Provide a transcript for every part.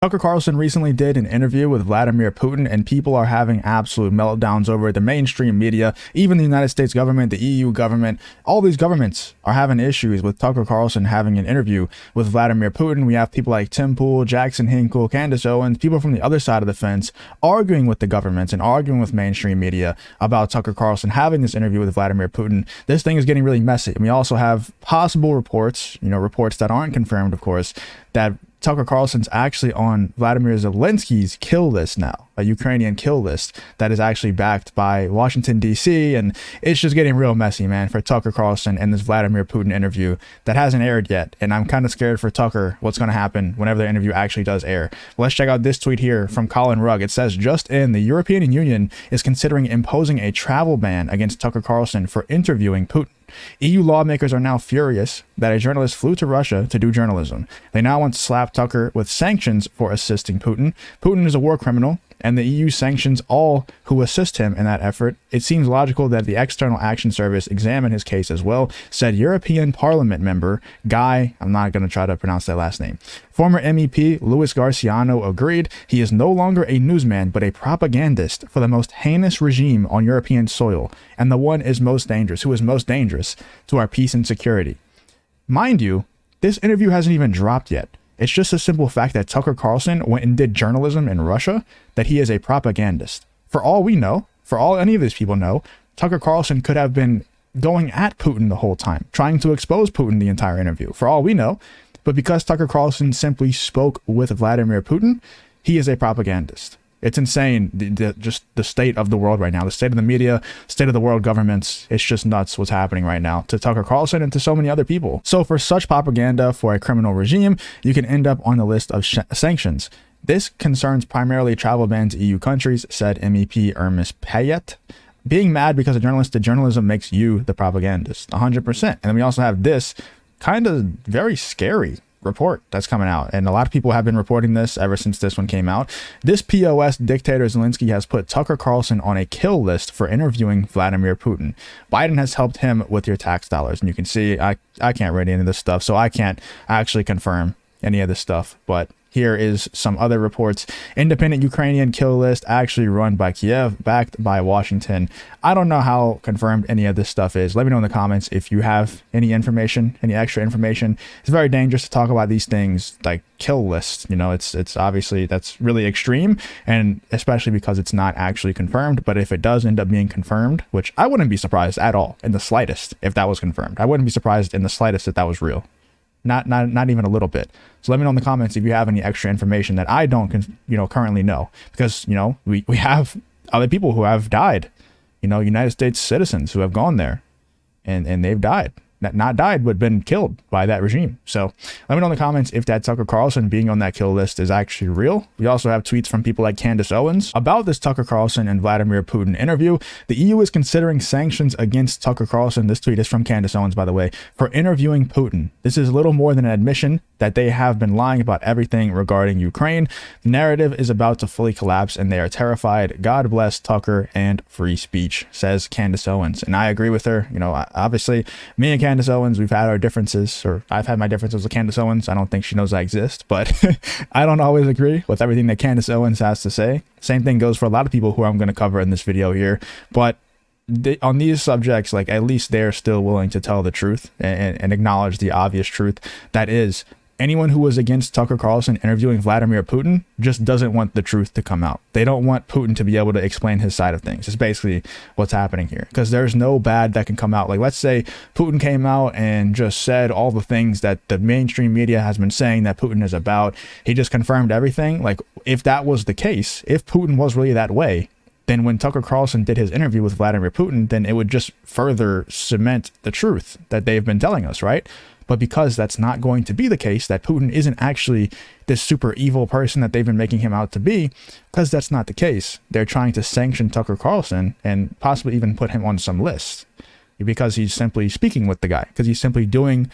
Tucker Carlson recently did an interview with Vladimir Putin, and people are having absolute meltdowns over it. The mainstream media, even the United States government, the EU government, all these governments are having issues with Tucker Carlson having an interview with Vladimir Putin. We have people like Tim Pool, Jackson Hinkle, Candace Owens, people from the other side of the fence arguing with the governments and arguing with mainstream media about Tucker Carlson having this interview with Vladimir Putin. This thing is getting really messy. And we also have possible reports, reports that aren't confirmed, of course, that Tucker Carlson's actually on Vladimir Zelensky's kill list now, a Ukrainian kill list that is actually backed by Washington, D.C. And it's just getting real messy, man, for Tucker Carlson and this Vladimir Putin interview that hasn't aired yet. And I'm kind of scared for Tucker what's going to happen whenever the interview actually does air. Let's check out this tweet here from Colin Rugg. It says, just in, the European Union is considering imposing a travel ban against Tucker Carlson for interviewing Putin. EU lawmakers are now furious that a journalist flew to Russia to do journalism. They now want to slap Tucker with sanctions for assisting Putin. Putin is a war criminal, and the EU sanctions all who assist him in that effort. It seems logical that the External Action Service examine his case as well, said European Parliament member Guy, I'm not going to try to pronounce that last name. Former MEP Luis Garciano agreed he is no longer a newsman, but a propagandist for the most heinous regime on European soil, and the one is most dangerous, who is most dangerous to our peace and security. Mind you, this interview hasn't even dropped yet. It's just a simple fact that Tucker Carlson went and did journalism in Russia, that he is a propagandist. For all we know, for all any of these people know, Tucker Carlson could have been going at Putin the whole time, trying to expose Putin the entire interview, for all we know. But because Tucker Carlson simply spoke with Vladimir Putin, he is a propagandist. It's insane, just the state of the world right now, the state of the media, state of the world governments. It's just nuts what's happening right now to Tucker Carlson and to so many other people. So for such propaganda for a criminal regime, you can end up on the list of sanctions. This concerns primarily travel bans to EU countries, said MEP Ermis Payet. Being mad because a journalist did journalism makes you the propagandist, 100%. And then we also have this kind of very scary report that's coming out, and a lot of people have been reporting this ever since this one came out. This POS dictator Zelensky has put Tucker Carlson on a kill list for interviewing Vladimir Putin. Biden has helped him with your tax dollars, and you can see I can't read any of this stuff, so I can't actually confirm any of this stuff, but here is some other reports. Independent Ukrainian kill list actually run by Kiev, backed by Washington. I don't know how confirmed any of this stuff is. Let me know in the comments if you have any information, any extra information. It's very dangerous to talk about these things like kill lists. It's obviously, that's really extreme, and especially because it's not actually confirmed. But if it does end up being confirmed, which I wouldn't be surprised at all in the slightest if that was confirmed. I wouldn't be surprised in the slightest if that was real. Not even a little bit. So let me know in the comments if you have any extra information that I don't currently know, because we have other people who have died, United States citizens who have gone there and they've died. Not died, but been killed by that regime. So let me know in the comments if that Tucker Carlson being on that kill list is actually real. We also have tweets from people like Candace Owens about this Tucker Carlson and Vladimir Putin interview. The EU is considering sanctions against Tucker Carlson. This tweet is from Candace Owens, by the way, for interviewing Putin. This is little more than an admission that they have been lying about everything regarding Ukraine. The narrative is about to fully collapse and they are terrified. God bless Tucker and free speech, says Candace Owens. And I agree with her. Obviously, me and Candace Owens, we've had our differences, or I've had my differences with Candace Owens. I don't think she knows I exist, but I don't always agree with everything that Candace Owens has to say. Same thing goes for a lot of people who I'm going to cover in this video here, but on these subjects, like, at least they're still willing to tell the truth and acknowledge the obvious truth. That is, anyone who was against Tucker Carlson interviewing Vladimir Putin just doesn't want the truth to come out. They don't want Putin to be able to explain his side of things. It's basically what's happening here, because there's no bad that can come out. Like, let's say Putin came out and just said all the things that the mainstream media has been saying that Putin is about. He just confirmed everything. Like, if that was the case, if Putin was really that way, then when Tucker Carlson did his interview with Vladimir Putin, then it would just further cement the truth that they've been telling us, right? But because that's not going to be the case, that Putin isn't actually this super evil person that they've been making him out to be, because that's not the case, they're trying to sanction Tucker Carlson and possibly even put him on some list because he's simply speaking with the guy, because he's simply doing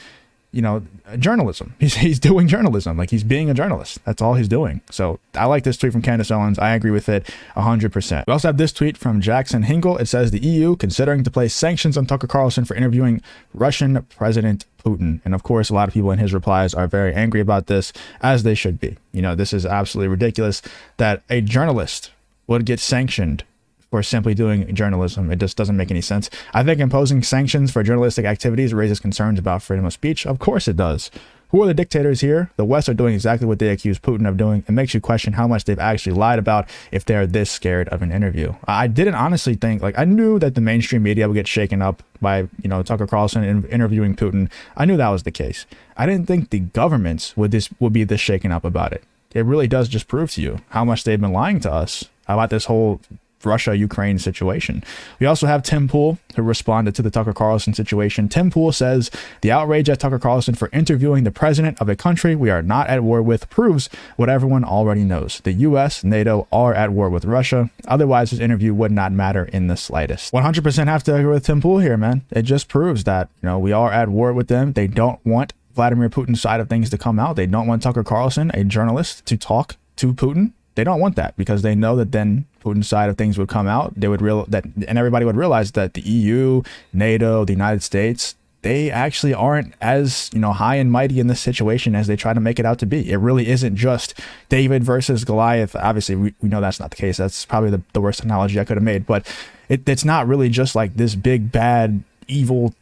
journalism. He's doing journalism. Like, he's being a journalist. That's all he's doing. So I like this tweet from Candace Owens. I agree with it 100%. We also have this tweet from Jackson Hinkle. It says the EU considering to place sanctions on Tucker Carlson for interviewing Russian President Putin. And of course, a lot of people in his replies are very angry about this, as they should be. This is absolutely ridiculous that a journalist would get sanctioned for simply doing journalism. It just doesn't make any sense. I think imposing sanctions for journalistic activities raises concerns about freedom of speech. Of course it does. Who are the dictators here? The West are doing exactly what they accuse Putin of doing. It makes you question how much they've actually lied about if they're this scared of an interview. I didn't honestly think, I knew that the mainstream media would get shaken up by, Tucker Carlson interviewing Putin. I knew that was the case. I didn't think the governments would be this shaken up about it. It really does just prove to you how much they've been lying to us about this whole Russia-Ukraine situation. We also have Tim Pool, who responded to the Tucker Carlson situation. Tim Pool says the outrage at Tucker Carlson for interviewing the president of a country we are not at war with proves what everyone already knows. The US, NATO are at war with Russia. Otherwise, this interview would not matter in the slightest. 100% have to agree with Tim Pool here, man. It just proves that, we are at war with them. They don't want Vladimir Putin's side of things to come out. They don't want Tucker Carlson, a journalist, to talk to Putin. They don't want that because they know that then Putin's side of things would come out. They would and everybody would realize that the EU, NATO, the United States, they actually aren't as, high and mighty in this situation as they try to make it out to be. It really isn't just David versus Goliath. Obviously, we know that's not the case. That's probably the worst analogy I could have made. But it's not really just like this big, bad, evil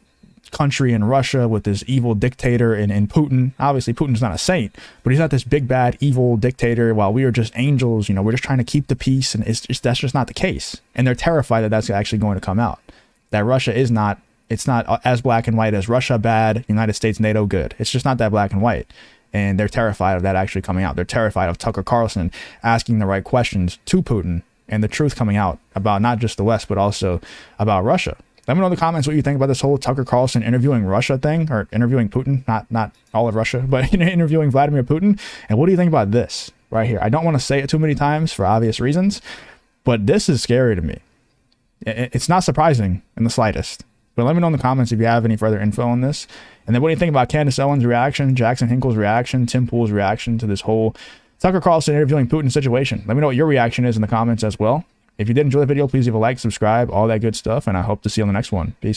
country in Russia with this evil dictator in Putin. Obviously, Putin's not a saint, but he's not this big, bad, evil dictator while we are just angels. We're just trying to keep the peace. And that's just not the case. And they're terrified that that's actually going to come out. That Russia is not, it's not as black and white as Russia bad, United States, NATO good. It's just not that black and white. And they're terrified of that actually coming out. They're terrified of Tucker Carlson asking the right questions to Putin and the truth coming out about not just the West, but also about Russia. Let me know in the comments what you think about this whole Tucker Carlson interviewing Russia thing, or interviewing Putin, not all of Russia, but interviewing Vladimir Putin. And what do you think about this right here? I don't want to say it too many times for obvious reasons, but this is scary to me. It's not surprising in the slightest. But let me know in the comments if you have any further info on this. And then what do you think about Candace Owens' reaction, Jackson Hinkle's reaction, Tim Pool's reaction to this whole Tucker Carlson interviewing Putin situation? Let me know what your reaction is in the comments as well. If you did enjoy the video, please leave a like, subscribe, all that good stuff, and I hope to see you on the next one. Peace.